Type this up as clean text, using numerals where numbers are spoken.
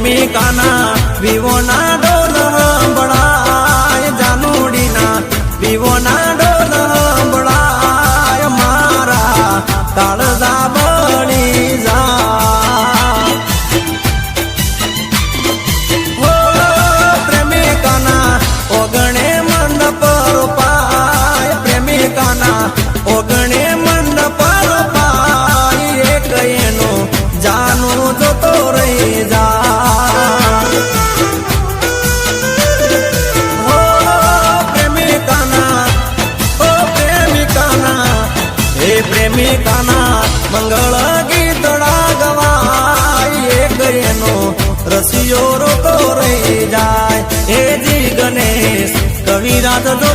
પ્રેમિકાના વિવોના ડોલ સંભળાય, જાનુડીના વિવોના ડોલ સંભળાય, મારા કાળજા બળી જાય. હો પ્રેમિકાના ઓગણે મંડપ રોપાય, પ્રેમિકાના ઓગણે મંડપ રોપાય, એક એનો જાનું જોતો રહી જાય. હો પ્રેમિકાના, ઓ પ્રેમિકાના, હે પ્રેમિકાના મંગળ ગીતડા ગવાય, એક એનો રસિયો રોતો રહી જાય. હે જી ગણેશ કવિરાજ જો